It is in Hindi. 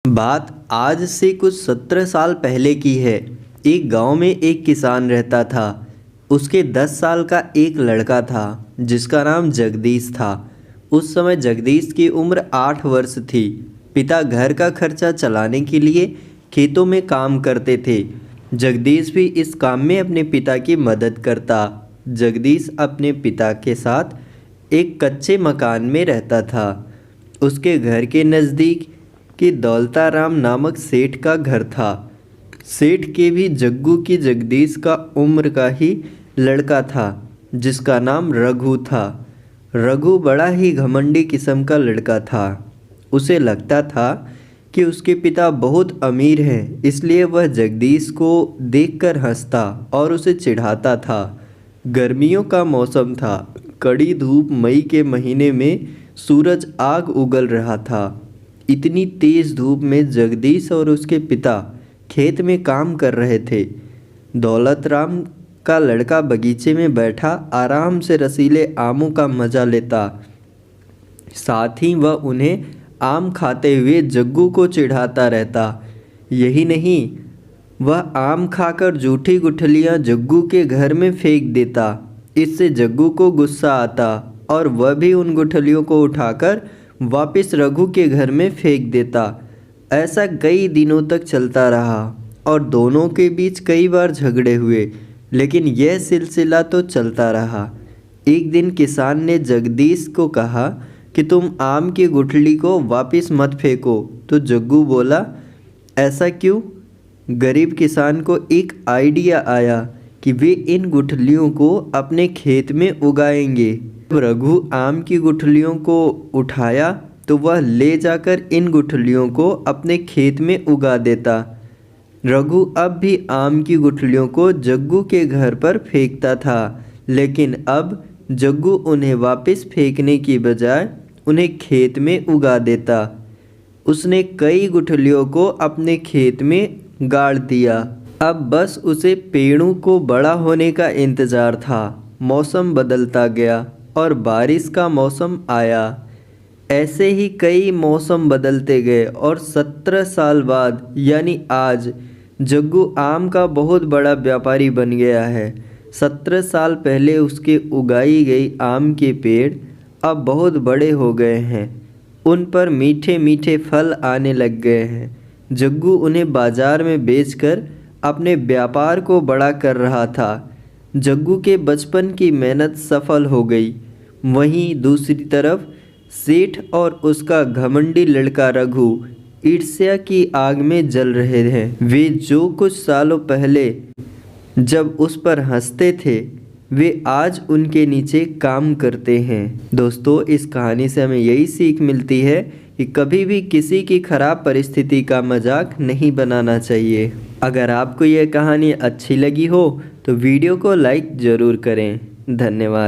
बात आज से कुछ 17 साल पहले की है। एक गांव में एक किसान रहता था। उसके 10 साल का एक लड़का था जिसका नाम जगदीश था। उस समय जगदीश की उम्र 8 वर्ष थी। पिता घर का खर्चा चलाने के लिए खेतों में काम करते थे। जगदीश भी इस काम में अपने पिता की मदद करता। जगदीश अपने पिता के साथ एक कच्चे मकान में रहता था। उसके घर के नज़दीक कि दौलताराम नामक सेठ का घर था। सेठ के भी जग्गू की जगदीश का उम्र का ही लड़का था जिसका नाम रघु था। रघु बड़ा ही घमंडी किस्म का लड़का था। उसे लगता था कि उसके पिता बहुत अमीर हैं, इसलिए वह जगदीश को देखकर हंसता और उसे चिढ़ाता था। गर्मियों का मौसम था। कड़ी धूप मई के महीने में सूरज आग उगल रहा था। इतनी तेज़ धूप में जगदीश और उसके पिता खेत में काम कर रहे थे। दौलतराम का लड़का बगीचे में बैठा आराम से रसीले आमों का मज़ा लेता। साथ ही वह उन्हें आम खाते हुए जग्गू को चिढ़ाता रहता। यही नहीं, वह आम खाकर जूठी गुठलियाँ जग्गू के घर में फेंक देता। इससे जग्गू को गुस्सा आता और वह भी उन गुठलियों को उठाकर वापस रघु के घर में फेंक देता। ऐसा कई दिनों तक चलता रहा और दोनों के बीच कई बार झगड़े हुए, लेकिन यह सिलसिला तो चलता रहा। एक दिन किसान ने जगदीश को कहा कि तुम आम की गुठली को वापस मत फेंको। तो जग्गू बोला, ऐसा क्यों? गरीब किसान को एक आइडिया आया कि वे इन गुठलियों को अपने खेत में उगाएंगे। जब रघु आम की गुठलियों को उठाया तो वह ले जाकर इन गुठलियों को अपने खेत में उगा देता। रघु अब भी आम की गुठलियों को जग्गू के घर पर फेंकता था, लेकिन अब जग्गू उन्हें वापस फेंकने की बजाय उन्हें खेत में उगा देता। उसने कई गुठलियों को अपने खेत में गाड़ दिया। अब बस उसे पेड़ों को बड़ा होने का इंतज़ार था। मौसम बदलता गया और बारिश का मौसम आया। ऐसे ही कई मौसम बदलते गए और 17 साल बाद यानी आज जग्गू आम का बहुत बड़ा व्यापारी बन गया है। 17 साल पहले उसके उगाई गई आम के पेड़ अब बहुत बड़े हो गए हैं। उन पर मीठे मीठे फल आने लग गए हैं। जग्गू उन्हें बाजार में बेचकर अपने व्यापार को बड़ा कर रहा था। जग्गू के बचपन की मेहनत सफल हो गई। वहीं दूसरी तरफ सेठ और उसका घमंडी लड़का रघु ईर्ष्या की आग में जल रहे हैं। वे जो कुछ सालों पहले जब उस पर हंसते थे, वे आज उनके नीचे काम करते हैं। दोस्तों, इस कहानी से हमें यही सीख मिलती है कि कभी भी किसी की खराब परिस्थिति का मजाक नहीं बनाना चाहिए। अगर आपको यह कहानी अच्छी लगी हो तो वीडियो को लाइक ज़रूर करें। धन्यवाद।